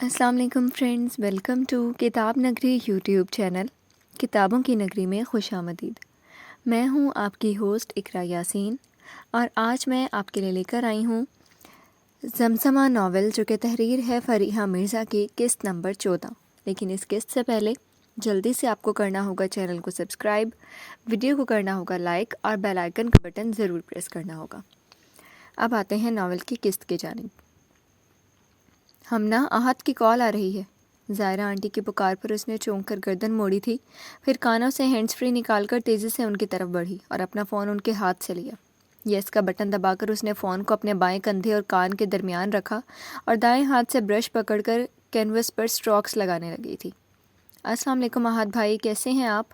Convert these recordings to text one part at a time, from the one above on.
السلام علیکم friends, welcome to کتاب نگری یوٹیوب چینل کتابوں کی نگری میں خوش آمدید۔ میں ہوں آپ کی ہوسٹ اقرا یاسین، اور آج میں آپ کے لیے لے کر آئی ہوں زمزمہ ناول، جو کہ تحریر ہے فریحہ مرزا کی، قسط نمبر 14۔ لیکن اس قسط سے پہلے جلدی سے آپ کو کرنا ہوگا چینل کو سبسکرائب، ویڈیو کو کرنا ہوگا لائک، اور بیل آئیکن کا بٹن ضرور پریس کرنا ہوگا۔ اب آتے ہیں ناول کی قسط کی جانب۔ ہمنا، احد کی کال آ رہی ہے۔ زائرہ آنٹی کی پکار پر اس نے چونک کر گردن موڑی تھی، پھر کانوں سے ہینڈز فری نکال کر تیزی سے ان کی طرف بڑھی اور اپنا فون ان کے ہاتھ سے لیا۔ یس کا بٹن دبا کر اس نے فون کو اپنے بائیں کندھے اور کان کے درمیان رکھا اور دائیں ہاتھ سے برش پکڑ کر کینوس پر سٹروکس لگانے لگی تھی۔ السلام علیکم احد بھائی، کیسے ہیں آپ؟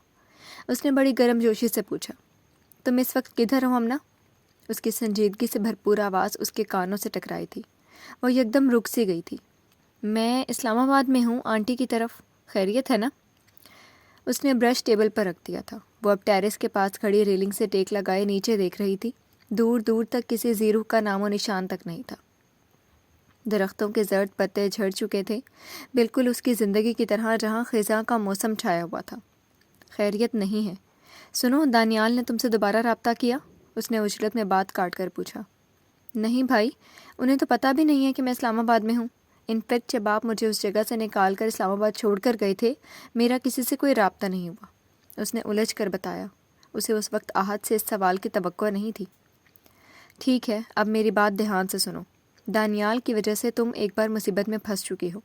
اس نے بڑی گرم جوشی سے پوچھا۔ تم اس وقت کدھر ہو ہمنا؟ اس کی سنجیدگی سے بھرپور آواز اس کے کانوں سے ٹکرائی تھی۔ وہ یکدم رک سی گئی تھی۔ میں اسلام آباد میں ہوں، آنٹی کی طرف۔ خیریت ہے نا؟ اس نے برش ٹیبل پر رکھ دیا تھا۔ وہ اب ٹیرس کے پاس کھڑی ریلنگ سے ٹیک لگائے نیچے دیکھ رہی تھی۔ دور دور تک کسی زیرو کا نام و نشان تک نہیں تھا۔ درختوں کے زرد پتے جھڑ چکے تھے، بالکل اس کی زندگی کی طرح، جہاں خزاں کا موسم چھایا ہوا تھا۔ خیریت نہیں ہے۔ سنو، دانیال نے تم سے دوبارہ رابطہ کیا؟ اس نے اجلت میں بات کاٹ کر پوچھا۔ نہیں بھائی، انہیں تو پتہ بھی نہیں ہے کہ میں اسلام آباد میں ہوں۔ انفیکٹ جب آپ مجھے اس جگہ سے نکال کر اسلام آباد چھوڑ کر گئے تھے، میرا کسی سے کوئی رابطہ نہیں ہوا، اس نے الجھ کر بتایا۔ اسے اس وقت احد سے اس سوال کی توقع نہیں تھی۔ ٹھیک ہے، اب میری بات دھیان سے سنو۔ دانیال کی وجہ سے تم ایک بار مصیبت میں پھنس چکی ہو۔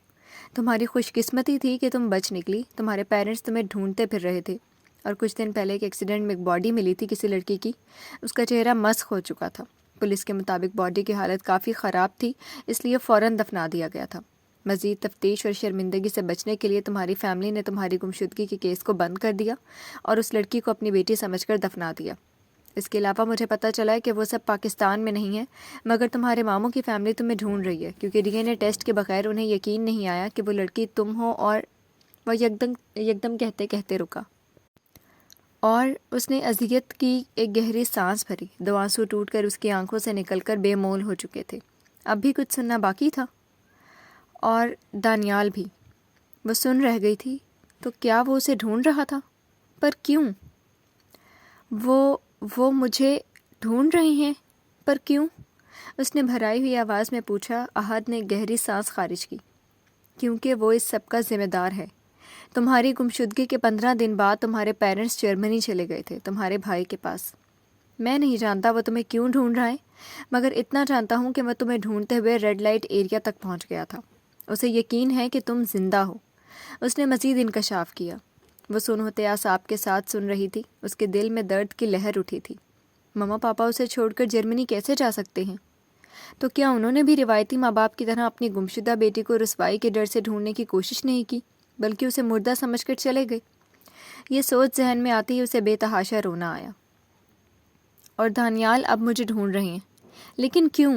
تمہاری خوش قسمتی تھی کہ تم بچ نکلی۔ تمہارے پیرنٹس تمہیں ڈھونڈتے پھر رہے تھے، اور کچھ دن پہلے ایک ایکسیڈنٹ میں ایک باڈی ملی تھی کسی لڑکی کی۔ اس کا چہرہ مسخ ہو چکا تھا۔ پولیس کے مطابق باڈی کی حالت کافی خراب تھی، اس لیے فوراً دفنا دیا گیا تھا۔ مزید تفتیش اور شرمندگی سے بچنے کے لیے تمہاری فیملی نے تمہاری گمشدگی کے کیس کو بند کر دیا اور اس لڑکی کو اپنی بیٹی سمجھ کر دفنا دیا۔ اس کے علاوہ مجھے پتہ چلا ہے کہ وہ سب پاکستان میں نہیں ہیں، مگر تمہارے ماموں کی فیملی تمہیں ڈھونڈ رہی ہے، کیونکہ ڈی این اے ٹیسٹ کے بغیر انہیں یقین نہیں آیا کہ وہ لڑکی تم ہو۔ اور وہ یکدم کہتے کہتے رکا، اور اس نے اذیت کی ایک گہری سانس بھری۔ دو آنسو ٹوٹ کر اس کی آنکھوں سے نکل کر بے مول ہو چکے تھے۔ اب بھی کچھ سننا باقی تھا؟ اور دانیال بھی۔ وہ سن رہ گئی تھی۔ تو کیا وہ اسے ڈھونڈ رہا تھا؟ پر کیوں؟ وہ مجھے ڈھونڈ رہے ہیں، پر کیوں؟ اس نے بھرائی ہوئی آواز میں پوچھا۔ احد نے گہری سانس خارج کی۔ کیونکہ وہ اس سب کا ذمہ دار ہے۔ تمہاری گمشدگی کے 15 دن بعد تمہارے پیرنٹس جرمنی چلے گئے تھے، تمہارے بھائی کے پاس۔ میں نہیں جانتا وہ تمہیں کیوں ڈھونڈ رہا ہے، مگر اتنا جانتا ہوں کہ وہ تمہیں ڈھونڈتے ہوئے ریڈ لائٹ ایریا تک پہنچ گیا تھا۔ اسے یقین ہے کہ تم زندہ ہو۔ اس نے مزید انکشاف کیا۔ وہ سنہتے اعصاب کے ساتھ سن رہی تھی۔ اس کے دل میں درد کی لہر اٹھی تھی۔ مما پاپا اسے چھوڑ کر جرمنی کیسے جا سکتے ہیں؟ تو کیا انہوں نے بھی روایتی ماں باپ کی طرح اپنی گمشدہ بیٹی کو رسوائی کے ڈر سے ڈھونڈنے کی کوشش نہیں کی، بلکہ اسے مردہ سمجھ کر چلے گئے؟ یہ سوچ ذہن میں آتی ہی اسے بے تحاشا رونا آیا۔ اور دانیال اب مجھے ڈھونڈ رہے ہیں، لیکن کیوں؟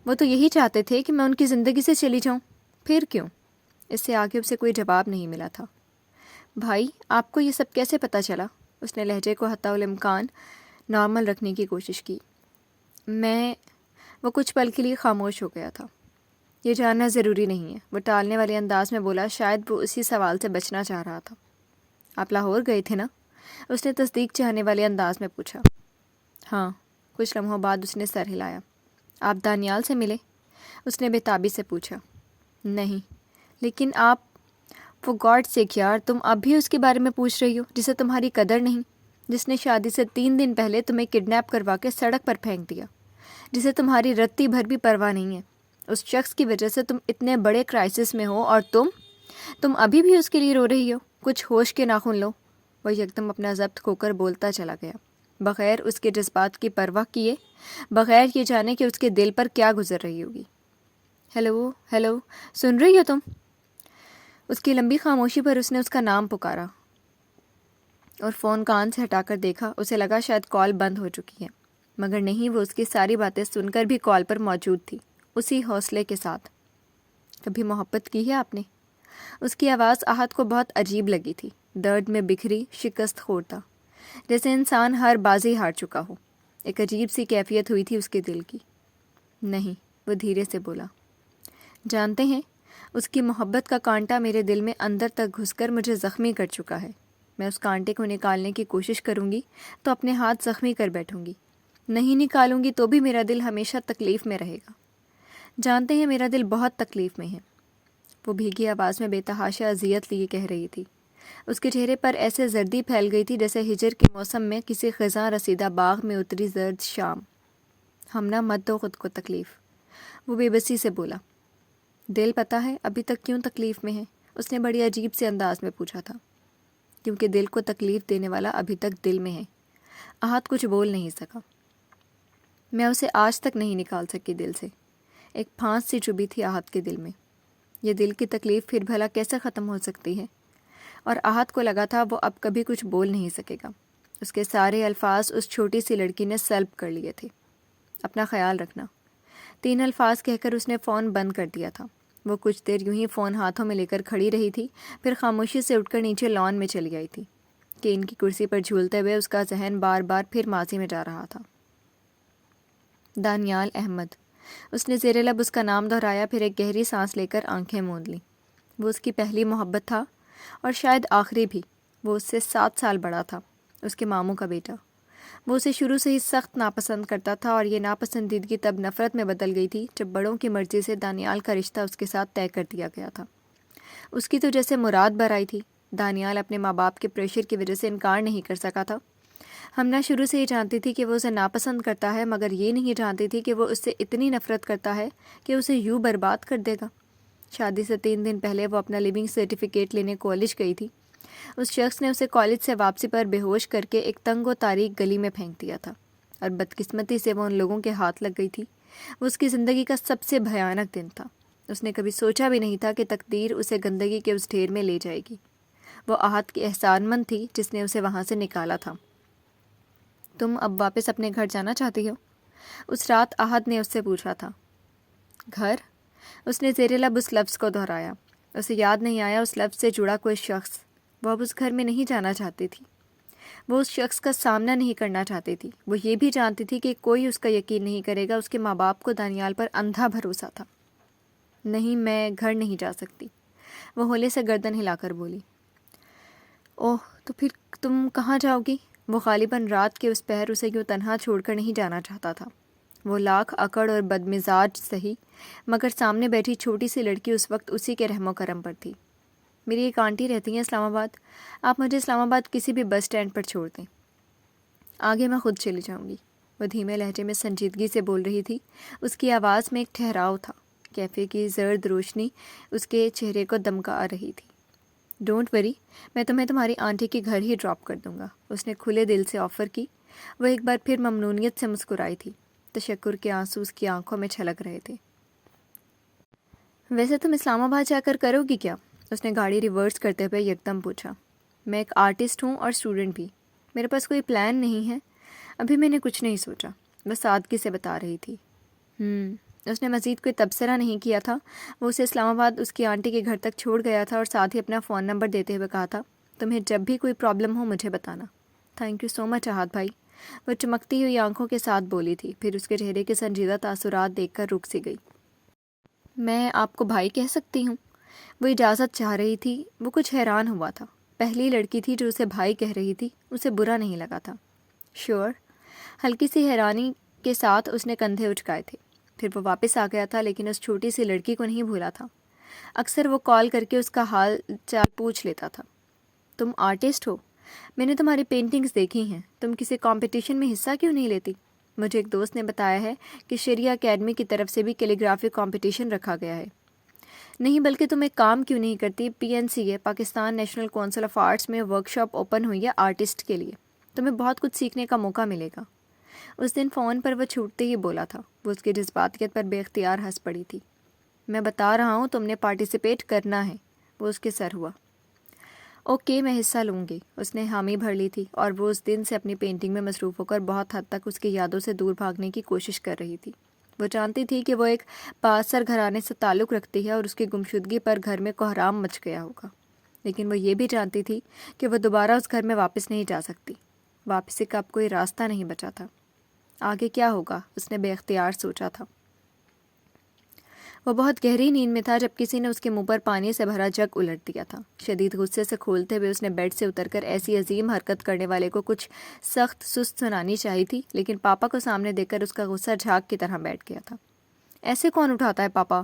وہ تو یہی چاہتے تھے کہ میں ان کی زندگی سے چلی جاؤں، پھر کیوں؟ اس سے آگے اسے کوئی جواب نہیں ملا تھا۔ بھائی، آپ کو یہ سب کیسے پتہ چلا؟ اس نے لہجے کو حتی الامکان نارمل رکھنے کی کوشش کی۔ وہ کچھ پل کے لیے خاموش ہو گیا تھا۔ یہ جاننا ضروری نہیں ہے، وہ ٹالنے والے انداز میں بولا۔ شاید وہ اسی سوال سے بچنا چاہ رہا تھا۔ آپ لاہور گئے تھے نا؟ اس نے تصدیق چاہنے والے انداز میں پوچھا۔ ہاں۔ کچھ لمحوں بعد اس نے سر ہلایا۔ آپ دانیال سے ملے؟ اس نے بےتابی سے پوچھا۔ نہیں۔ لیکن آپ، وہ گاڈ سیک یار، تم اب بھی اس کے بارے میں پوچھ رہی ہو جسے تمہاری قدر نہیں، جس نے شادی سے 3 دن پہلے تمہیں کڈنیپ کروا کے سڑک پر پھینک دیا، جسے تمہاری رتی بھر بھی پرواہ نہیں ہے۔ اس شخص کی وجہ سے تم اتنے بڑے کرائسس میں ہو، اور تم ابھی بھی اس کے لیے رو رہی ہو۔ کچھ ہوش کے ناخن لو۔ وہ یکدم اپنا ضبط کھو کر بولتا چلا گیا، بغیر اس کے جذبات کی پرواہ کیے، بغیر یہ جانے کہ اس کے دل پر کیا گزر رہی ہوگی۔ ہیلو، سن رہی ہو تم؟ اس کی لمبی خاموشی پر اس نے اس کا نام پکارا اور فون کان سے ہٹا کر دیکھا۔ اسے لگا شاید کال بند ہو چکی ہے، مگر نہیں، وہ اس کی ساری باتیں سن کر بھی کال پر موجود تھی، اسی حوصلے کے ساتھ۔ کبھی محبت کی ہے آپ نے؟ اس کی آواز احد کو بہت عجیب لگی تھی، درد میں بکھری، شکست خوردہ، جیسے انسان ہر بازی ہار چکا ہو۔ ایک عجیب سی کیفیت ہوئی تھی اس کے دل کی۔ نہیں، وہ دھیرے سے بولا۔ جانتے ہیں، اس کی محبت کا کانٹا میرے دل میں اندر تک گھس کر مجھے زخمی کر چکا ہے۔ میں اس کانٹے کو نکالنے کی کوشش کروں گی تو اپنے ہاتھ زخمی کر بیٹھوں گی، نہیں نکالوں گی تو بھی میرا دل ہمیشہ تکلیف میں رہے گا۔ جانتے ہیں میرا دل بہت تکلیف میں ہے، وہ بھیگی آواز میں بے تحاشا اذیت لیے کہہ رہی تھی۔ اس کے چہرے پر ایسے زردی پھیل گئی تھی جیسے ہجر کے موسم میں کسی خزاں رسیدہ باغ میں اتری زرد شام۔ ہم نہ مت دو خود کو تکلیف، وہ بے بسی سے بولا۔ دل پتہ ہے ابھی تک کیوں تکلیف میں ہے؟ اس نے بڑی عجیب سے انداز میں پوچھا تھا۔ کیونکہ دل کو تکلیف دینے والا ابھی تک دل میں ہے۔ احد کچھ بول نہیں سکا۔ میں اسے آج تک نہیں نکال سکی دل سے۔ ایک پھانس سی چبھی تھی احد کے دل میں۔ یہ دل کی تکلیف پھر بھلا کیسے ختم ہو سکتی ہے؟ اور احد کو لگا تھا وہ اب کبھی کچھ بول نہیں سکے گا۔ اس کے سارے الفاظ اس چھوٹی سی لڑکی نے سلب کر لیے تھے۔ اپنا خیال رکھنا، 3 الفاظ کہہ کر اس نے فون بند کر دیا تھا۔ وہ کچھ دیر یوں ہی فون ہاتھوں میں لے کر کھڑی رہی تھی، پھر خاموشی سے اٹھ کر نیچے لان میں چلی آئی تھی کہ ان کی کرسی پر جھولتے ہوئے اس کا ذہن بار بار پھر ماضی میں جا رہا تھا۔ دانیال احمد، اس نے زیر لب اس کا نام دہرایا، پھر ایک گہری سانس لے کر آنکھیں موند لیں۔ وہ اس کی پہلی محبت تھا اور شاید آخری بھی۔ وہ اس سے 7 سال بڑا تھا، اس کے ماموں کا بیٹا۔ وہ اسے شروع سے ہی سخت ناپسند کرتا تھا، اور یہ ناپسندیدگی تب نفرت میں بدل گئی تھی جب بڑوں کی مرضی سے دانیال کا رشتہ اس کے ساتھ طے کر دیا گیا تھا۔ اس کی تو جیسے مراد بر آئی تھی۔ دانیال اپنے ماں باپ کے پریشر کی وجہ سے انکار نہیں کر سکا تھا۔ ہمنا شروع سے ہی جانتی تھی کہ وہ اسے ناپسند کرتا ہے، مگر یہ نہیں جانتی تھی کہ وہ اس سے اتنی نفرت کرتا ہے کہ اسے یوں برباد کر دے گا۔ شادی سے 3 دن پہلے وہ اپنا لیونگ سرٹیفکیٹ لینے کالج گئی تھی۔ اس شخص نے اسے کالج سے واپسی پر بے ہوش کر کے ایک تنگ و تاریک گلی میں پھینک دیا تھا، اور بدقسمتی سے وہ ان لوگوں کے ہاتھ لگ گئی تھی۔ وہ اس کی زندگی کا سب سے بھیانک دن تھا۔ اس نے کبھی سوچا بھی نہیں تھا کہ تقدیر اسے گندگی کے اس ڈھیر میں لے جائے گی۔ وہ احد کی احسان مند تھی جس نے اسے وہاں سے نکالا تھا۔ تم اب واپس اپنے گھر جانا چاہتی ہو؟ اس رات احد نے اس سے پوچھا تھا۔ گھر؟ اس نے زیر لب اس لفظ کو دہرایا۔ اسے یاد نہیں آیا اس لفظ سے جڑا کوئی شخص۔ وہ اب اس گھر میں نہیں جانا چاہتی تھی۔ وہ اس شخص کا سامنا نہیں کرنا چاہتی تھی۔ وہ یہ بھی جانتی تھی کہ کوئی اس کا یقین نہیں کرے گا۔ اس کے ماں باپ کو دانیال پر اندھا بھروسہ تھا۔ نہیں، میں گھر نہیں جا سکتی، وہ ہولے سے گردن ہلا کر بولی۔ اوہ، تو پھر تم کہاں جاؤ گی؟ وہ غالباً رات کے اس پہر اسے یوں تنہا چھوڑ کر نہیں جانا چاہتا تھا۔ وہ لاکھ اکڑ اور بدمزاج سہی، مگر سامنے بیٹھی چھوٹی سی لڑکی اس وقت اسی کے رحم و کرم پر تھی۔ میری ایک آنٹی رہتی ہیں اسلام آباد، آپ مجھے اسلام آباد کسی بھی بس اسٹینڈ پر چھوڑ دیں، آگے میں خود چلی جاؤں گی۔ وہ دھیمے لہجے میں سنجیدگی سے بول رہی تھی۔ اس کی آواز میں ایک ٹھہراؤ تھا۔ کیفے کی زرد روشنی اس کے چہرے کو دمکا رہی تھی۔ ڈونٹ وری، میں تمہیں تمہاری آنٹی کے گھر ہی ڈراپ کر دوں گا، اس نے کھلے دل سے آفر کی۔ وہ ایک بار پھر ممنونیت سے مسکرائی تھی۔ تشکر کے آنسو اس کی آنکھوں میں چھلک رہے تھے۔ ویسے تم اسلام آباد جا کر کرو گی کیا؟ اس نے گاڑی ریورس کرتے ہوئے یکدم پوچھا۔ میں ایک آرٹسٹ ہوں اور اسٹوڈنٹ بھی، میرے پاس کوئی پلان نہیں ہے، ابھی میں نے کچھ نہیں سوچا، بس سادگی سے بتا رہی تھی۔ اس نے مزید کوئی تبصرہ نہیں کیا تھا۔ وہ اسے اسلام آباد اس کی آنٹی کے گھر تک چھوڑ گیا تھا، اور ساتھ ہی اپنا فون نمبر دیتے ہوئے کہا تھا، تمہیں جب بھی کوئی پرابلم ہو مجھے بتانا۔ تھینک یو سو مچ احد بھائی، وہ چمکتی ہوئی آنکھوں کے ساتھ بولی تھی، پھر اس کے چہرے کے سنجیدہ تاثرات دیکھ کر رک سی گئی۔ میں آپ کو بھائی کہہ سکتی ہوں؟ وہ اجازت چاہ رہی تھی۔ وہ کچھ حیران ہوا تھا۔ پہلی لڑکی تھی جو اسے بھائی کہہ رہی تھی، اسے برا نہیں لگا تھا۔ شیور، ہلکی سی حیرانی کے ساتھ اس نے کندھے اچکائے تھے۔ پھر وہ واپس آ گیا تھا، لیکن اس چھوٹی سی لڑکی کو نہیں بھولا تھا۔ اکثر وہ کال کر کے اس کا حال چال پوچھ لیتا تھا۔ تم آرٹسٹ ہو؟ میں نے تمہاری پینٹنگز دیکھی ہیں، تم کسی کمپٹیشن میں حصہ کیوں نہیں لیتی؟ مجھے ایک دوست نے بتایا ہے کہ شریعہ اکیڈمی کی طرف سے بھی کیلیگرافی کمپٹیشن رکھا گیا ہے۔ نہیں، بلکہ تم ایک کام کیوں نہیں کرتی؟ PNCA Pakistan national council of arts میں ورکشاپ اوپن ہوئی ہے آرٹسٹ کے لیے، تمہیں بہت کچھ سیکھنے کا موقع ملے گا۔ اس دن فون پر وہ چھوٹتے ہی بولا تھا۔ وہ اس کی جذباتیت پر بے اختیار ہنس پڑی تھی۔ میں بتا رہا ہوں تم نے پارٹیسپیٹ کرنا ہے، وہ اس کے سر ہوا۔ اوکے، میں حصہ لوں گی، اس نے حامی بھر لی تھی، اور وہ اس دن سے اپنی پینٹنگ میں مصروف ہو کر بہت حد تک اس کی یادوں سے دور بھاگنے کی کوشش کر رہی تھی۔ وہ جانتی تھی کہ وہ ایک بااثر گھرانے سے تعلق رکھتی ہے اور اس کی گمشدگی پر گھر میں کوہرام مچ گیا ہوگا، لیکن وہ یہ بھی جانتی تھی کہ وہ دوبارہ اس گھر میں واپس نہیں جا سکتی۔ واپسی کا اب کوئی راستہ نہیں بچا تھا۔ آگے کیا ہوگا، اس نے بے اختیار سوچا تھا۔ وہ بہت گہری نیند میں تھا جب کسی نے اس کے منہ پر پانی سے بھرا جگ الٹ دیا تھا۔ شدید غصے سے کھولتے ہوئے اس نے بیڈ سے اتر کر ایسی عظیم حرکت کرنے والے کو کچھ سخت سست سنانی چاہی تھی، لیکن پاپا کو سامنے دیکھ کر اس کا غصہ جھاگ کی طرح بیٹھ گیا تھا۔ ایسے کون اٹھاتا ہے پاپا؟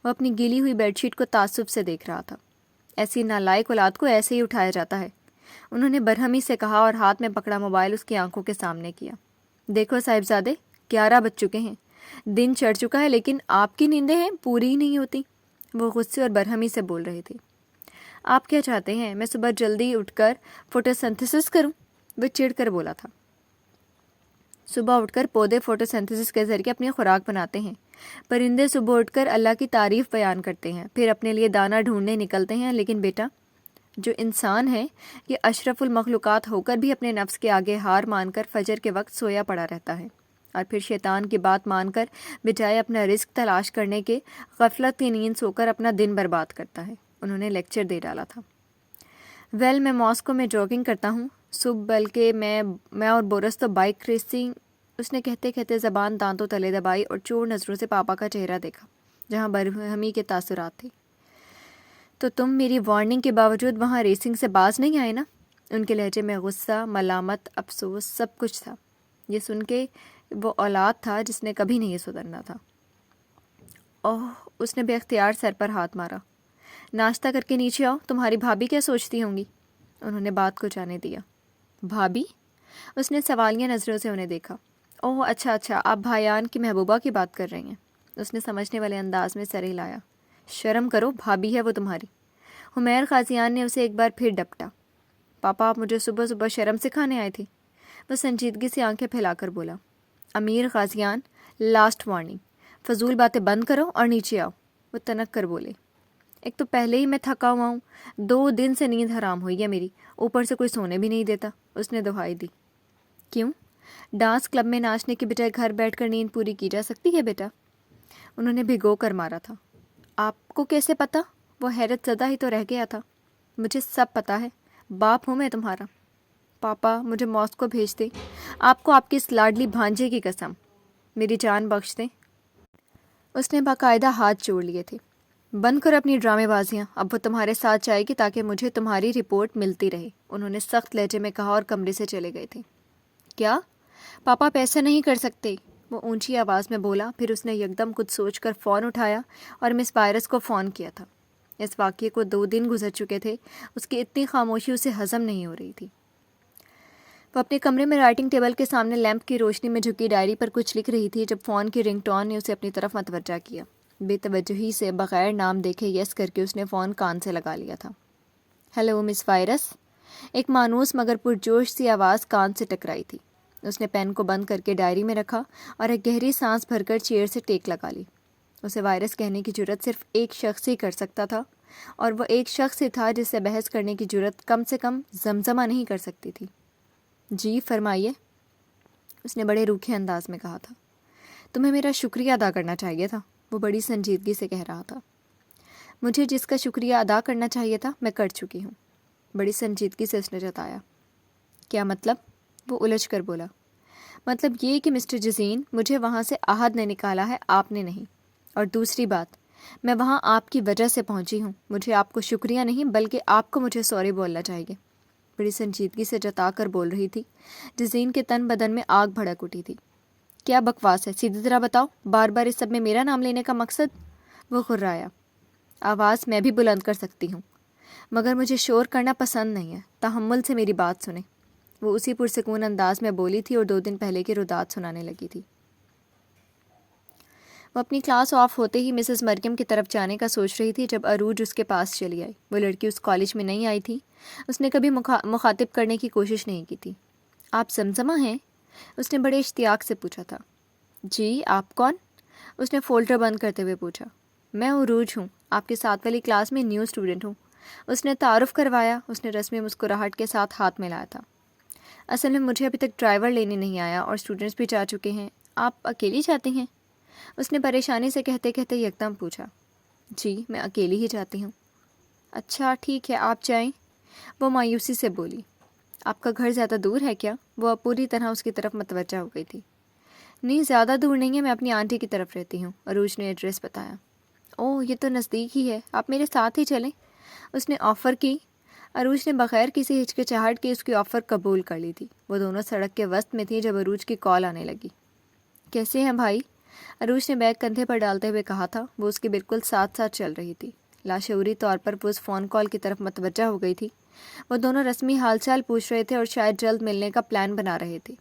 وہ اپنی گیلی ہوئی بیڈ شیٹ کو تعصب سے دیکھ رہا تھا۔ ایسی نالائق اولاد کو ایسے ہی اٹھایا جاتا ہے، انہوں نے برہمی سے کہا اور ہاتھ میں پکڑا موبائل اس کی آنکھوں کے سامنے کیا۔ دیکھو صاحبزادے، 11 بج چکے ہیں، دن چڑھ چکا ہے، لیکن آپ کی نیندیں ہیں پوری ہی نہیں ہوتی۔ وہ غصے اور برہمی سے بول رہے تھے۔ آپ کیا چاہتے ہیں میں صبح جلدی اٹھ کر فوٹوسنتھسس کروں؟ وہ چڑ کر بولا تھا۔ صبح اٹھ کر پودے فوٹوسنتھسس کے ذریعے اپنی خوراک بناتے ہیں، پرندے صبح اٹھ کر اللہ کی تعریف بیان کرتے ہیں، پھر اپنے لیے دانہ ڈھونڈنے نکلتے ہیں، لیکن بیٹا، جو انسان ہے یہ اشرف المخلوقات ہو کر بھی اپنے نفس کے آگے ہار مان کر فجر کے وقت سویا پڑا رہتا ہے، اور پھر شیطان کی بات مان کر بجائے اپنا رزق تلاش کرنے کے غفلت کی نیند سو کر اپنا دن برباد کرتا ہے۔ انہوں نے لیکچر دے ڈالا تھا۔ میں ماسکو میں جاگنگ کرتا ہوں صبح، بلکہ میں اور بورس تو بائک ریسنگ۔ اس نے کہتے کہتے زبان دانتوں تلے دبائی اور چور نظروں سے پاپا کا چہرہ دیکھا جہاں برہمی کے تاثرات تھے۔ تو تم میری وارننگ کے باوجود وہاں ریسنگ سے باز نہیں آئے نا؟ ان کے لہجے میں غصہ، ملامت، افسوس سب کچھ تھا۔ یہ سن کے وہ اولاد تھا جس نے کبھی نہیں سدھرنا تھا۔ اوہ، اس نے بے اختیار سر پر ہاتھ مارا۔ ناشتہ کر کے نیچے آؤ، تمہاری بھابھی کیا سوچتی ہوں گی؟ انہوں نے بات کو جانے دیا۔ بھابھی؟ اس نے سوالیہ نظروں سے انہیں دیکھا۔ اوہ اچھا، آپ بھائیان کی محبوبہ کی بات کر رہی ہیں۔ اس نے سمجھنے والے انداز میں سر ہلایا۔ شرم کرو، بھابھی ہے وہ تمہاری۔ حمیر قاضیان نے اسے ایک بار پھر ڈپٹا۔ پاپا، آپ مجھے صبح صبح شرم سکھانے آئے تھے؟ وہ سنجیدگی سے آنکھیں پھیلا کر بولا۔ امیر قاضیان، لاسٹ وارننگ، فضول باتیں بند کرو اور نیچے آؤ۔ وہ تنک کر بولے۔ ایک تو پہلے ہی میں تھکا ہوا ہوں، 2 دن سے نیند حرام ہوئی ہے میری، اوپر سے کوئی سونے بھی نہیں دیتا۔ اس نے دہائی دی۔ کیوں؟ ڈانس کلب میں ناچنے کی بجائے گھر بیٹھ کر نیند پوری کی جا سکتی ہے بیٹا۔ انہوں نے بھگو کر مارا تھا۔ آپ کو کیسے پتا؟ وہ حیرت زدہ ہی تو رہ گیا تھا۔ مجھے سب پتا ہے، باپ ہوں میں تمہارا۔ پاپا، مجھے ماسکو بھیج دیں، آپ کو آپ کی اس لاڈلی بھانجے کی قسم، میری جان بخش دیں۔ اس نے باقاعدہ ہاتھ جوڑ لیے تھے۔ بند کرو اپنی ڈرامے بازیاں، اب وہ تمہارے ساتھ جائے گی تاکہ مجھے تمہاری رپورٹ ملتی رہے، انہوں نے سخت لہجے میں کہا اور کمرے سے چلے گئے تھے۔ کیا؟ پاپا آپ ایسا نہیں کر سکتے، وہ اونچی آواز میں بولا، پھر اس نے یکدم کچھ سوچ کر فون اٹھایا اور مس وائرس کو فون کیا تھا۔ اس واقعے کو 2 دن گزر چکے تھے، اس کی اتنی خاموشی اسے ہضم نہیں ہو رہی تھی۔ وہ اپنے کمرے میں رائٹنگ ٹیبل کے سامنے لیمپ کی روشنی میں جھکی ڈائری پر کچھ لکھ رہی تھی جب فون کی رنگ ٹون نے اسے اپنی طرف متوجہ کیا۔ بے توجہی سے بغیر نام دیکھے یس کر کے اس نے فون کان سے لگا لیا تھا۔ ہیلو مس وائرس، ایک مانوس مگر پرجوش سی آواز کان سے ٹکرائی تھی۔ اس نے پین کو بند کر کے ڈائری میں رکھا اور ایک گہری سانس بھر کر چیئر سے ٹیک لگا لی۔ اسے وائرس کہنے کی جرت صرف ایک شخص ہی کر سکتا تھا، اور وہ ایک شخص ہی تھا جس سے بحث کرنے کی جرت کم سے کم زمزمہ نہیں کر سکتی تھی۔ جی فرمائیے، اس نے بڑے روکھے انداز میں کہا تھا۔ تمہیں میرا شکریہ ادا کرنا چاہیے تھا، وہ بڑی سنجیدگی سے کہہ رہا تھا۔ مجھے جس کا شکریہ ادا کرنا چاہیے تھا میں کر چکی ہوں، بڑی سنجیدگی سے اس نے جتایا۔ کیا مطلب؟ وہ الجھ کر بولا۔ مطلب یہ کہ مسٹر جزین، مجھے وہاں سے احد نے نکالا ہے، آپ نے نہیں، اور دوسری بات، میں وہاں آپ کی وجہ سے پہنچی ہوں، مجھے آپ کو شکریہ نہیں بلکہ آپ کو مجھے سوری بولنا چاہیے، بڑی سنجیدگی سے جتا کر بول رہی تھی۔ جزین کے تن بدن میں آگ بھڑک اٹھی تھی۔ کیا بکواس ہے، سیدھی طرح بتاؤ، بار بار اس سب میں میرا نام لینے کا مقصد؟ وہ غرایا۔ آواز میں بھی بلند کر سکتی ہوں، مگر مجھے شور کرنا پسند نہیں ہے، تحمل سے میری بات سنیں۔ وہ اسی پرسکون انداز میں بولی تھی اور 2 دن پہلے کی ردات سنانے لگی تھی۔ وہ اپنی کلاس آف ہوتے ہی مسز مریم کی طرف جانے کا سوچ رہی تھی جب عروج اس کے پاس چلی آئی۔ وہ لڑکی اس کالج میں نہیں آئی تھی، اس نے کبھی مخاطب کرنے کی کوشش نہیں کی تھی۔ آپ زمزمہ ہیں؟ اس نے بڑے اشتیاق سے پوچھا تھا۔ جی، آپ کون؟ اس نے فولڈر بند کرتے ہوئے پوچھا۔ میں عروج ہوں، آپ کے ساتھ والی کلاس میں نیو اسٹوڈنٹ ہوں، اس نے تعارف کروایا۔ اس نے رسمی مسکراہٹ کے ساتھ ہاتھ ملایا تھا۔ اصل میں مجھے ابھی تک ڈرائیور لینے نہیں آیا اور اسٹوڈنٹس بھی جا چکے ہیں، آپ اکیلی جاتی ہیں؟ اس نے پریشانی سے کہتے کہتے یکدم پوچھا۔ جی، میں اکیلی ہی جاتی ہوں۔ اچھا ٹھیک ہے، آپ جائیں، وہ مایوسی سے بولی۔ آپ کا گھر زیادہ دور ہے کیا؟ وہ اب پوری طرح اس کی طرف متوجہ ہو گئی تھی۔ نہیں، زیادہ دور نہیں ہے، میں اپنی آنٹی کی طرف رہتی ہوں، عروج نے ایڈریس بتایا۔ اوہ یہ تو نزدیک ہی ہے، آپ میرے ساتھ ہی چلیں، اس نے آفر کی۔ عروج نے بغیر کسی ہچکچاہٹ کے اس کی آفر قبول کر لی تھی۔ وہ دونوں سڑک کے وسط میں تھیں جب عروج کی کال آنے لگی۔ کیسے ہیں بھائی؟ عروج نے بیگ کندھے پر ڈالتے ہوئے کہا تھا۔ وہ اس کے بالکل ساتھ ساتھ چل رہی تھی۔ لاشعوری طور پر وہ اس فون کال کی طرف متوجہ ہو گئی تھی۔ وہ دونوں رسمی حال چال پوچھ رہے تھے اور شاید جلد ملنے کا پلان بنا رہے تھے۔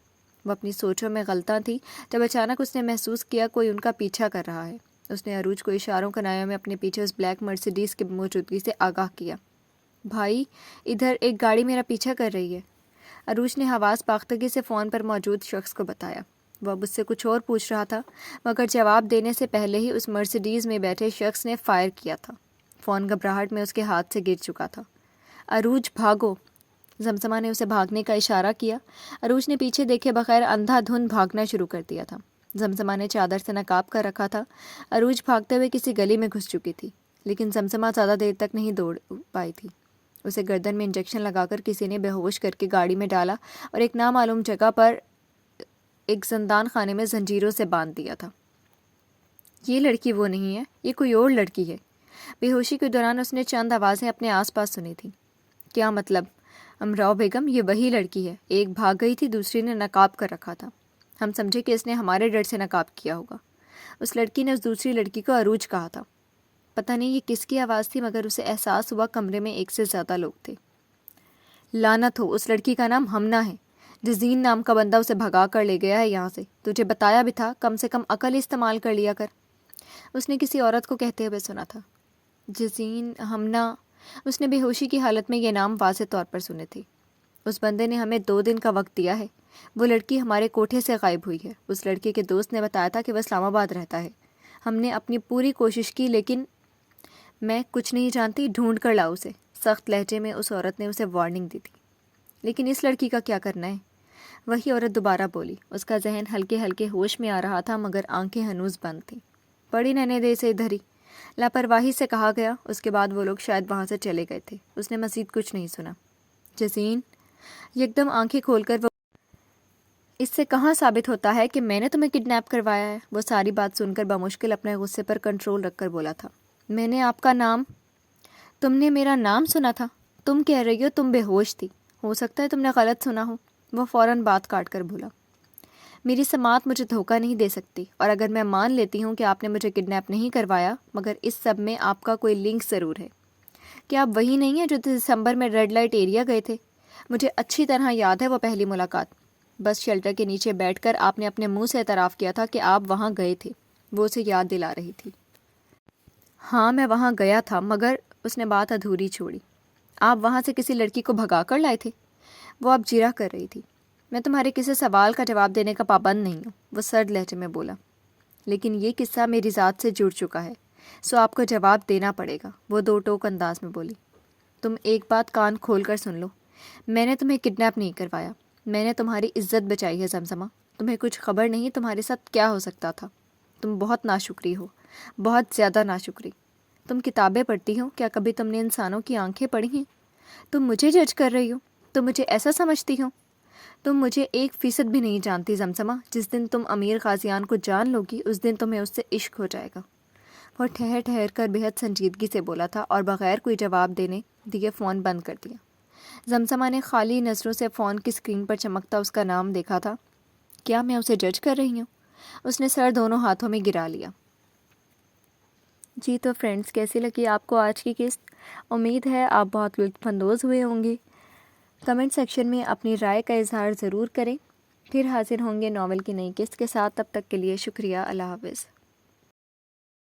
وہ اپنی سوچوں میں غلطاں تھی جب اچانک اس نے محسوس کیا کوئی ان کا پیچھا کر رہا ہے۔ اس نے عروج کو اشاروں کنایوں میں اپنے پیچھے اس بلیک مرسیڈیز کی موجودگی سے آگاہ کیا۔ بھائی ادھر ایک گاڑی میرا پیچھا کر رہی ہے، عروج نے حواس باختگی سے فون پر موجود شخص کو بتایا۔ وہ اب اس سے کچھ اور پوچھ رہا تھا مگر جواب دینے سے پہلے ہی اس مرسیڈیز میں بیٹھے شخص نے فائر کیا تھا۔ فون گھبراہٹ میں اس کے ہاتھ سے گر چکا تھا۔ عروج بھاگو، زمزمہ نے اسے بھاگنے کا اشارہ کیا۔ عروج نے پیچھے دیکھے بغیر اندھا دھند بھاگنا شروع کر دیا تھا۔ زمزمہ نے چادر سے نقاب کر رکھا تھا۔ عروج بھاگتے ہوئے کسی گلی میں گھس چکی تھی، لیکن زمزمہ زیادہ دیر تک نہیں دوڑ پائی تھی۔ اسے گردن میں انجیکشن لگا کر کسی نے بے ہوش کر کے گاڑی میں ڈالا اور ایک نامعلوم جگہ پر ایک زندان خانے میں زنجیروں سے باندھ دیا تھا۔ یہ لڑکی وہ نہیں ہے، یہ کوئی اور لڑکی ہے۔ بے ہوشی کے دوران اس نے چند آوازیں اپنے آس پاس سنی تھیں۔ کیا مطلب؟ امراؤ بیگم، یہ وہی لڑکی ہے، ایک بھاگ گئی تھی، دوسری نے نقاب کر رکھا تھا۔ ہم سمجھے کہ اس نے ہمارے ڈر سے نقاب کیا ہوگا۔ اس لڑکی نے اس دوسری لڑکی کو عروج کہا تھا۔ پتہ نہیں یہ کس کی آواز تھی مگر اسے احساس ہوا کمرے میں ایک سے زیادہ لوگ تھے۔ لعنت ہو، اس لڑکی کا نام ہمنا ہے۔ جزین نام کا بندہ اسے بھگا کر لے گیا ہے یہاں سے، تجھے بتایا بھی تھا، کم سے کم عقل استعمال کر لیا کر، اس نے کسی عورت کو کہتے ہوئے سنا تھا۔ جزین، ہمنا، اس نے بے ہوشی کی حالت میں یہ نام واضح طور پر سنے تھے۔ اس بندے نے ہمیں 2 دن کا وقت دیا ہے۔ وہ لڑکی ہمارے کوٹھے سے غائب ہوئی ہے۔ اس لڑکے کے دوست نے بتایا تھا کہ وہ اسلام آباد رہتا ہے۔ ہم نے اپنی پوری کوشش کی لیکن میں کچھ نہیں جانتی، ڈھونڈ کر لاؤ اسے، سخت لہجے میں اس عورت نے اسے وارننگ دی تھی۔ لیکن اس لڑکی کا کیا کرنا ہے؟ وہی عورت دوبارہ بولی۔ اس کا ذہن ہلکے ہلکے ہوش میں آ رہا تھا مگر آنکھیں ہنوز بند تھیں۔ پڑی رہنے دے اسے ادھر ہی، لاپرواہی سے کہا گیا۔ اس کے بعد وہ لوگ شاید وہاں سے چلے گئے تھے۔ اس نے مزید کچھ نہیں سنا۔ جزین، یکدم آنکھیں کھول کر وہ، اس سے کہاں ثابت ہوتا ہے کہ میں نے تمہیں کڈنیپ کروایا ہے؟ وہ ساری بات سن کر بمشکل اپنے غصے پر کنٹرول رکھ کر بولا تھا۔ میں نے آپ کا نام، تم نے میرا نام سنا تھا؟ تم کہہ رہی ہو تم بے ہوش تھی، ہو سکتا ہے تم نے غلط سنا ہو۔ وہ فوراً بات کاٹ کر بولا۔ میری سماعت مجھے دھوکہ نہیں دے سکتی، اور اگر میں مان لیتی ہوں کہ آپ نے مجھے کڈنیپ نہیں کروایا مگر اس سب میں آپ کا کوئی لنک ضرور ہے۔ کیا آپ وہی نہیں ہیں جو دسمبر میں ریڈ لائٹ ایریا گئے تھے؟ مجھے اچھی طرح یاد ہے وہ پہلی ملاقات۔ بس شیلٹر کے نیچے بیٹھ کر آپ نے اپنے منہ سے اعتراف کیا تھا کہ آپ وہاں گئے تھے۔ وہ اسے یاد دلا رہی تھی۔ ہاں میں وہاں گیا تھا مگر، اس نے بات ادھوری چھوڑی۔ آپ وہاں سے کسی لڑکی کو بھگا کر لائے تھے؟ وہ اب جرا کر رہی تھی۔ میں تمہارے کسی سوال کا جواب دینے کا پابند نہیں ہوں، وہ سرد لہجے میں بولا۔ لیکن یہ قصہ میری ذات سے جڑ چکا ہے، سو آپ کو جواب دینا پڑے گا، وہ 2 ٹوک انداز میں بولی۔ تم ایک بات کان کھول کر سن لو، میں نے تمہیں کڈنیپ نہیں کروایا، میں نے تمہاری عزت بچائی ہے زمزمہ۔ تمہیں کچھ خبر نہیں تمہارے ساتھ کیا ہو سکتا تھا۔ تم بہت ناشکری ہو، بہت زیادہ ناشکری۔ تم کتابیں پڑھتی ہو، کیا کبھی تم نے انسانوں کی آنکھیں پڑھی ہیں؟ تم مجھے جج کر رہی ہو؟ تم مجھے ایسا سمجھتی ہو؟ تم مجھے 1% بھی نہیں جانتی زمزمہ۔ جس دن تم امیر غازیان کو جان لو گی اس دن تمہیں اس سے عشق ہو جائے گا۔ وہ ٹھہر ٹھہر کر بہت سنجیدگی سے بولا تھا اور بغیر کوئی جواب دیے فون بند کر دیا۔ زمزمہ نے خالی نظروں سے فون کی اسکرین پر چمکتا اس کا نام دیکھا تھا۔ کیا میں اسے جج کر رہی ہوں؟ اس نے سر دونوں ہاتھوں میں گرا لیا۔ جی تو فرینڈس، کیسی لگی آپ کو آج کی قسط؟ امید ہے آپ بہت لطف اندوز ہوئے ہوں گے۔ کمنٹ سیکشن میں اپنی رائے کا اظہار ضرور کریں۔ پھر حاضر ہوں گے ناول کی نئی قسط کے ساتھ، تب تک کے لیے شکریہ، اللہ حافظ۔